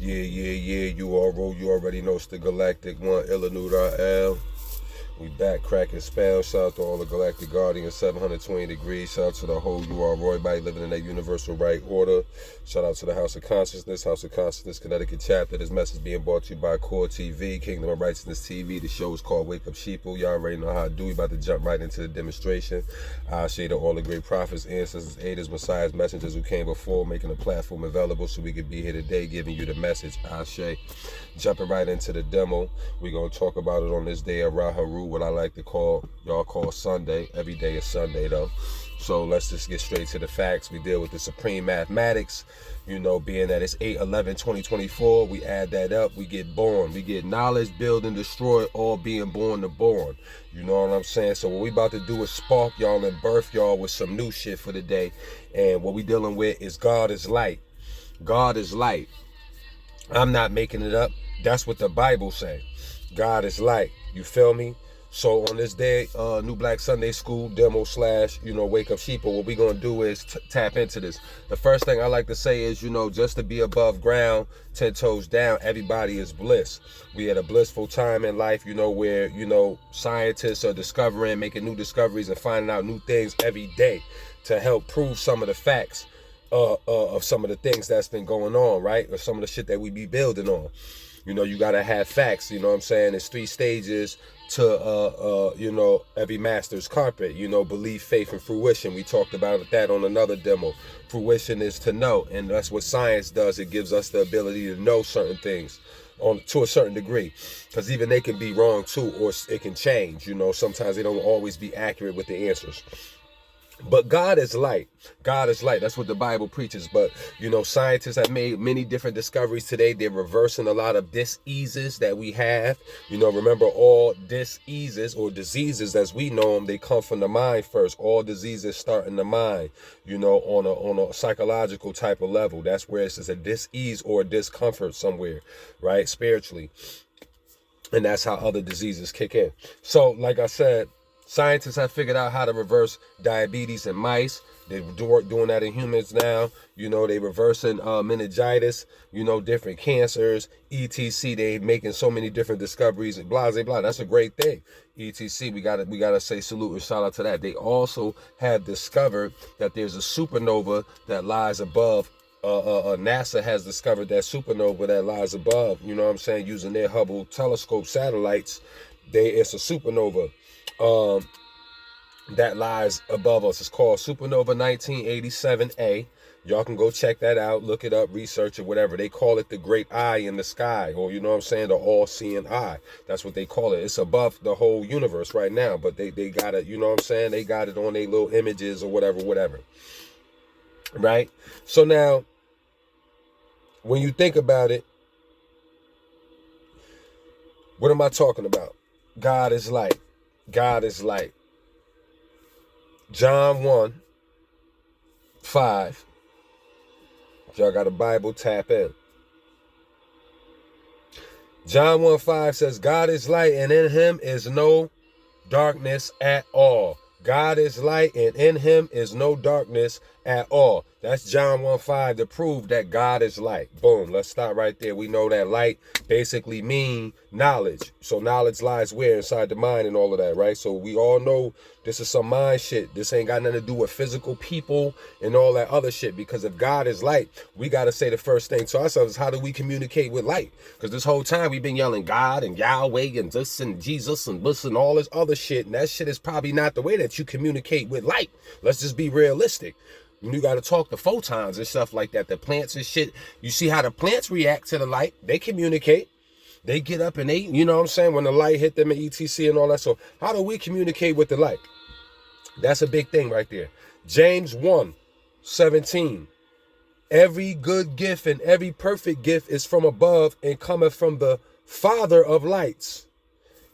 URO, you already know it's the Galactic One, Illanud.L. We back cracking spells. Shout out to all the Galactic Guardians, 720 degrees. Shout out to the whole URO, everybody living in that universal right order. Shout out to the House of Consciousness, Connecticut chapter. This message being brought to you by K.O.R TV, Kingdom of Righteousness TV. The show is called Wake Up Sheeple. Y'all already know how to do. We about to jump right into the demonstration. I shade to all the great prophets, ancestors, aiders, messiahs, messengers who came before, making the platform available so we could be here today, giving you the message. Ashe. Jumping right into the demo. We're going to talk about it on this day of Raharu, what I like to call, y'all call Sunday. Every day is Sunday, though. So let's just get straight to the facts. We deal with the supreme mathematics, you know, being that it's 8/11/2024. We add that up. We get born. We get knowledge, build, and destroy, all being born to born. You know what I'm saying? So what we about to do is spark y'all and birth y'all with some new shit for the day. And what we dealing with is God is light. God is light. I'm not making it up. That's what the Bible say. God is light. You feel me? So on this day, New Black Sunday School demo / Wake Up Sheeple, what we gonna do is tap into this. The first thing I like to say is, just to be above ground, 10 toes down, everybody is bliss. We had a blissful time in life, where, scientists are discovering, making new discoveries and finding out new things every day to help prove some of the facts of some of the things that's been going on, right? Or some of the shit that we be building on. You gotta have facts, you know what I'm saying? It's 3 stages to every master's carpet, belief, faith, and fruition. We talked about that on another demo. Fruition is to know, and that's what science does. It gives us the ability to know certain things to a certain degree, because even they can be wrong too, or it can change. Sometimes they don't always be accurate with the answers. But God is light. God is light. That's what the Bible preaches. But, scientists have made many different discoveries today. They're reversing a lot of diseases that we have. Remember, all diseases or diseases as we know them, they come from the mind first. All diseases start in the mind, on a psychological type of level. That's where it's just a dis-ease or a discomfort somewhere, right? Spiritually. And that's how other diseases kick in. So, like I said, scientists have figured out how to reverse diabetes in mice. They're doing that in humans now. They reversing meningitis, different cancers, etc. They making so many different discoveries, blah, blah, blah. That's a great thing. etc. We gotta say salute and shout out to that. They also have discovered that there's a supernova that lies above. NASA has discovered that supernova that lies above, using their Hubble telescope satellites. It's a supernova that lies above us. It's called Supernova 1987A. Y'all can go check that out, look it up, research it, whatever. They call it the great eye in the sky, or the all-seeing eye. That's what they call it. It's above the whole universe right now, but they got it, they got it on their little images or whatever. Right? So now, when you think about it, what am I talking about? God is light. God is light. John 1:5. If y'all got a Bible, tap in. John 1:5 says, God is light, and in him is no darkness at all. God is light, and in him is no darkness at all. That's John 1:5 to prove that God is light. Boom. Let's stop right there. We know that light basically mean knowledge. So knowledge lies where? Inside the mind and all of that, right? So we all know this is some mind shit. This ain't got nothing to do with physical people and all that other shit. Because if God is light, we got to say the first thing to ourselves, how do we communicate with light? Because this whole time we've been yelling God and Yahweh and this and Jesus and this and all this other shit. And that shit is probably not the way that you communicate with light. Let's just be realistic. You got to talk to photons and stuff like that. The plants and shit. You see how the plants react to the light. They communicate. They get up and they, when the light hit them and etc. and all that. So how do we communicate with the light? That's a big thing right there. James 1:17. Every good gift and every perfect gift is from above and cometh from the Father of lights.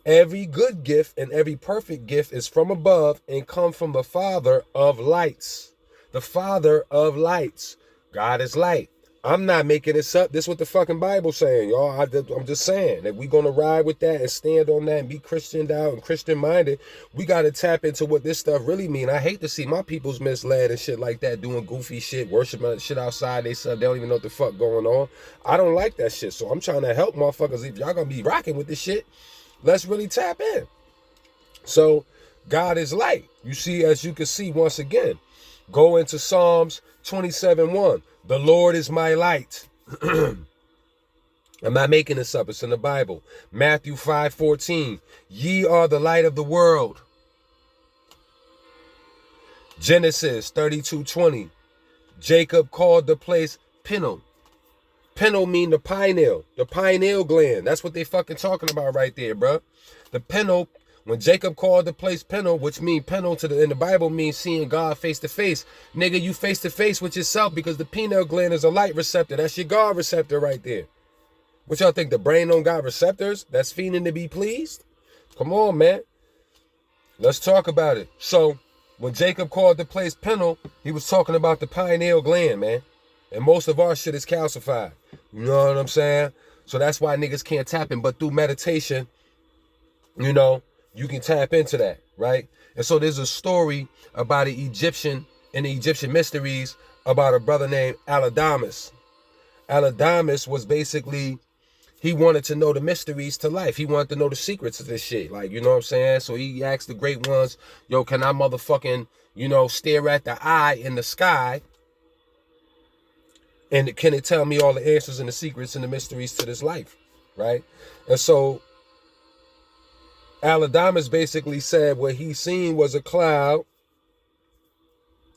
Every good gift and every perfect gift is from above and come from the Father of lights. The Father of lights. God is light. I'm not making this up. This is what the fucking Bible's saying, y'all. I'm just saying that we're going to ride with that and stand on that and be Christianed out and Christian-minded. We got to tap into what this stuff really mean. I hate to see my people's misled and shit like that, doing goofy shit, worshiping shit outside. They don't even know what the fuck going on. I don't like that shit, so I'm trying to help motherfuckers. If y'all going to be rocking with this shit, let's really tap in. So, God is light. You see, as you can see, once again, go into Psalms 27:1. The Lord is my light. I'm not making this up. It's in the Bible. Matthew 5:14. Ye are the light of the world. Genesis 32:20. Jacob called the place Peniel. Peniel mean the pineal gland. That's what they fucking talking about right there, bro. The Peniel. When Jacob called the place Peniel, which means Peniel in the Bible means seeing God face to face. Nigga, you face to face with yourself because the pineal gland is a light receptor. That's your God receptor right there. What y'all think, the brain don't got receptors that's feeling to be pleased? Come on, man. Let's talk about it. So, when Jacob called the place Peniel, he was talking about the pineal gland, man. And most of our shit is calcified. You know what I'm saying? So that's why niggas can't tap in. But through meditation, you know, you can tap into that, right? And so there's a story about an Egyptian in the Egyptian mysteries about a brother named Aladamas. Aladamas was basically, he wanted to know the mysteries to life. He wanted to know the secrets of this shit. Like, you know what I'm saying? So he asked the great ones, yo, can I motherfucking, stare at the eye in the sky? And can it tell me all the answers and the secrets and the mysteries to this life, right? And so Aladamas basically said what he seen was a cloud,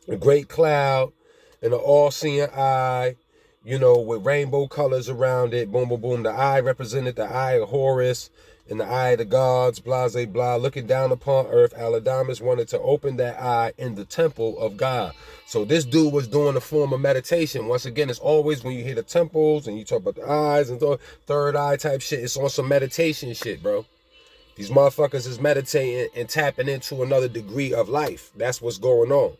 a great cloud, and an all-seeing eye, with rainbow colors around it. Boom, boom, boom. The eye represented the eye of Horus and the eye of the gods, blah, blah, blah. Looking down upon earth, Aladamas wanted to open that eye in the temple of God. So this dude was doing a form of meditation. Once again, it's always when you hear the temples and you talk about the eyes and third eye type shit, it's on some meditation shit, bro. These motherfuckers is meditating and tapping into another degree of life. That's what's going on.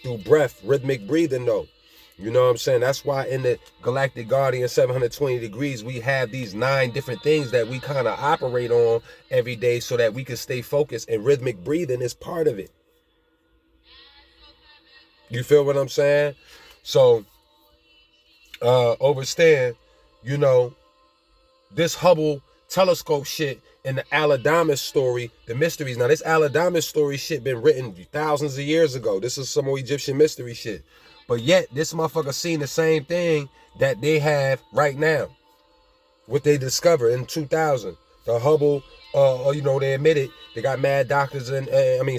Through breath, rhythmic breathing though. You know what I'm saying? That's why in the Galactic Guardian 720 degrees, we have these 9 different things that we kind of operate on every day so that we can stay focused, and rhythmic breathing is part of it. You feel what I'm saying? So, overstand, this Hubble telescope shit and the Aladamas story, the mysteries. Now, this Aladamas story shit been written thousands of years ago. This is some Egyptian mystery shit. But yet, this motherfucker seen the same thing that they have right now. What they discovered in 2000. The Hubble, they admitted, they got mad doctors and,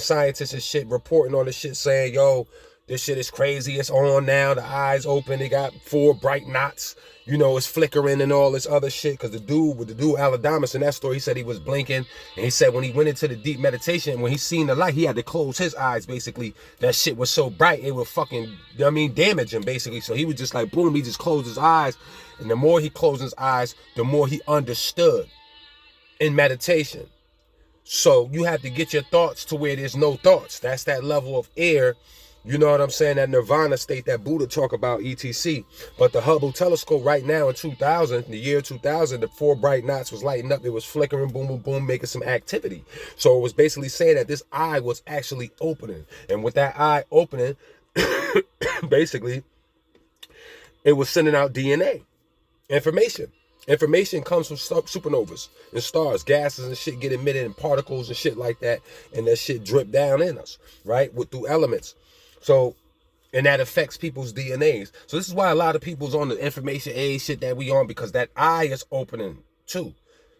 scientists and shit reporting on this shit saying, yo, this shit is crazy. It's on now. The eyes open. They got 4 bright knots. It's flickering and all this other shit. Because the dude Aladamas in that story, he said he was blinking. And he said when he went into the deep meditation, when he seen the light, he had to close his eyes, basically. That shit was so bright, it would fucking, damage him, basically. So he was just like, boom, he just closed his eyes. And the more he closed his eyes, the more he understood in meditation. So you have to get your thoughts to where there's no thoughts. That's that level of air. You know what I'm saying? That nirvana state that Buddha talk about, etc. But the Hubble telescope right now in 2000, the year 2000, the 4 bright knots was lighting up. It was flickering, boom, boom, boom, making some activity. So it was basically saying that this eye was actually opening. And with that eye opening, basically, it was sending out DNA, information. Information comes from supernovas and stars, gases and shit get emitted and particles and shit like that. And that shit drip down in us, right? Through elements. So, and that affects people's DNAs. So this is why a lot of people's on the information age shit that we on, because that eye is opening too.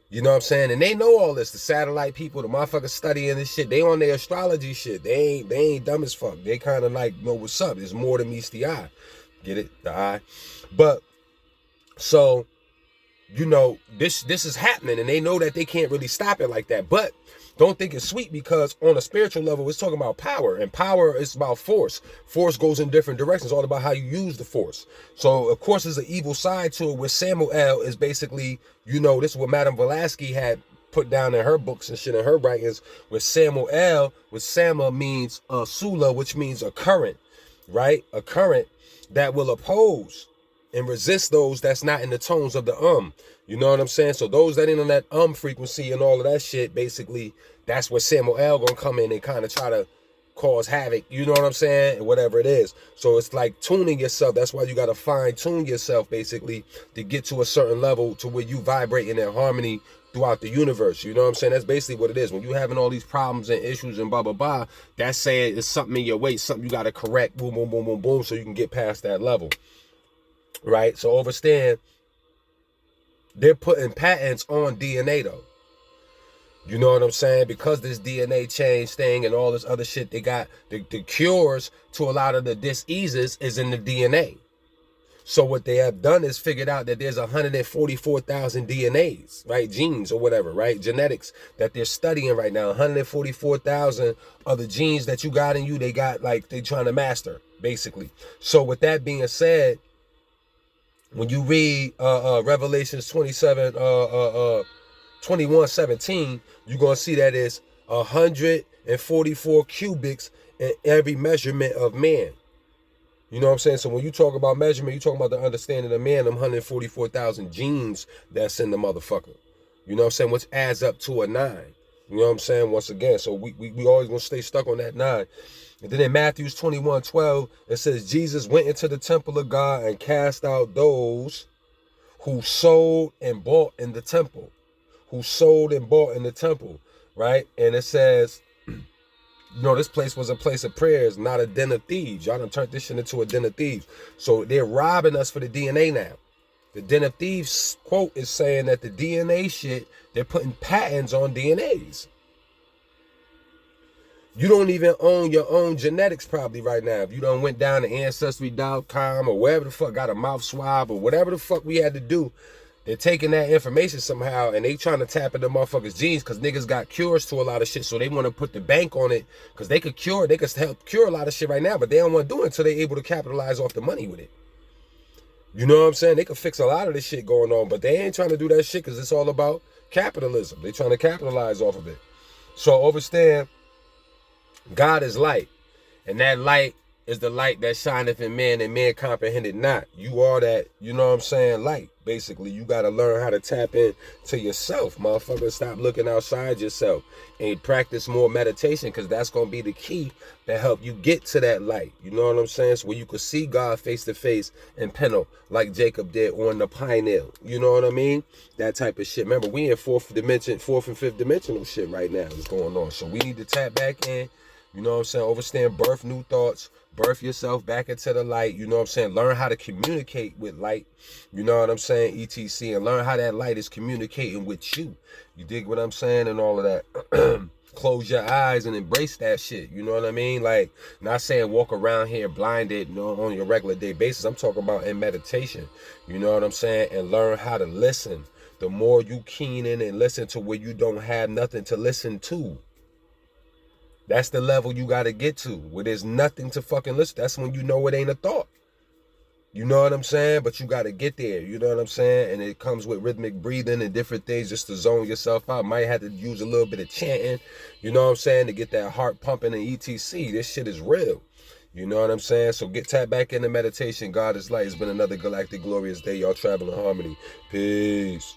You know what I'm saying? And they know all this. The satellite people, the motherfuckers studying this shit, they on their astrology shit. They ain't dumb as fuck. They kind of like know what's up. There's more than meets the eye. Get it? The eye. But, so, this is happening, and they know that they can't really stop it like that. But don't think it's sweet, because on a spiritual level, it's talking about power, and power is about force. Force goes in different directions. It's all about how you use the force. So, of course, there's an evil side to it, where Samuel is basically, this is what Madame Blavatsky had put down in her books and shit in her writings, with Samuel, which Sama means Sula, which means a current, right? A current that will oppose and resist those that's not in the tones of the You know what I'm saying? So those that ain't on that frequency and all of that shit, basically, that's where Samuel L. gonna come in and kind of try to cause havoc, you know what I'm saying? And whatever it is. So it's like tuning yourself. That's why you gotta fine tune yourself, basically, to get to a certain level to where you vibrating in harmony throughout the universe. You know what I'm saying? That's basically what it is. When you having all these problems and issues and blah blah blah, that's saying it's something in your way, something you gotta correct, boom, boom, boom, boom, boom, so you can get past that level. Right? So understand, they're putting patents on DNA though. You know what I'm saying? Because this DNA change thing and all this other shit, they got the cures to a lot of the diseases is in the DNA. So what they have done is figured out that there's 144,000 DNAs, right? Genes or whatever, right? Genetics that they're studying right now. 144,000 of the genes that you got in you, they got like they trying to master, basically. So with that being said, when you read Revelations 21:17, you're going to see that it's 144 cubics in every measurement of man. You know what I'm saying? So when you talk about measurement, you talking about the understanding of man, them 144,000 genes that's in the motherfucker. You know what I'm saying? Which adds up to a 9. You know what I'm saying? Once again, so we always going to stay stuck on that 9. And then in Matthew 21:12, it says, Jesus went into the temple of God and cast out those who sold and bought in the temple. Right? And it says, this place was a place of prayers, not a den of thieves. Y'all done turned this shit into a den of thieves. So they're robbing us for the DNA now. The den of thieves quote is saying that the DNA shit, they're putting patents on DNAs. You don't even own your own genetics probably right now. If you done went down to Ancestry.com or wherever the fuck, got a mouth swab or whatever the fuck we had to do, they're taking that information somehow and they trying to tap into motherfuckers' genes because niggas got cures to a lot of shit. So they want to put the bank on it because they could help cure a lot of shit right now, but they don't want to do it until they're able to capitalize off the money with it. You know what I'm saying? They could fix a lot of this shit going on, but they ain't trying to do that shit because it's all about capitalism. They trying to capitalize off of it. So understand, God is light, and that light is the light that shineth in men, and men comprehend it not. You are that, you know what I'm saying, light. Basically, you got to learn how to tap in to yourself, motherfucker. Stop looking outside yourself and practice more meditation, because that's going to be the key that help you get to that light. You know what I'm saying? So where you could see God face to face and penal, like Jacob did on the pineal. You know what I mean? That type of shit. Remember, we in fourth and fifth dimensional shit right now is going on. So we need to tap back in. You know what I'm saying? Understand, birth new thoughts. Birth yourself back into the light. You know what I'm saying? Learn how to communicate with light. You know what I'm saying? ETC. And learn how that light is communicating with you. You dig what I'm saying? And all of that. Close your eyes and embrace that shit. You know what I mean? Like, not saying walk around here blinded, on your regular day basis. I'm talking about in meditation. You know what I'm saying? And learn how to listen. The more you keen in and listen to where you don't have nothing to listen to. That's the level you got to get to, where there's nothing to fucking listen. That's when you know it ain't a thought. You know what I'm saying? But you got to get there. You know what I'm saying? And it comes with rhythmic breathing and different things just to zone yourself out. Might have to use a little bit of chanting, you know what I'm saying, to get that heart pumping and ETC. This shit is real. You know what I'm saying? So tap back into meditation. God is light. It's been another galactic glorious day. Y'all travel in harmony. Peace.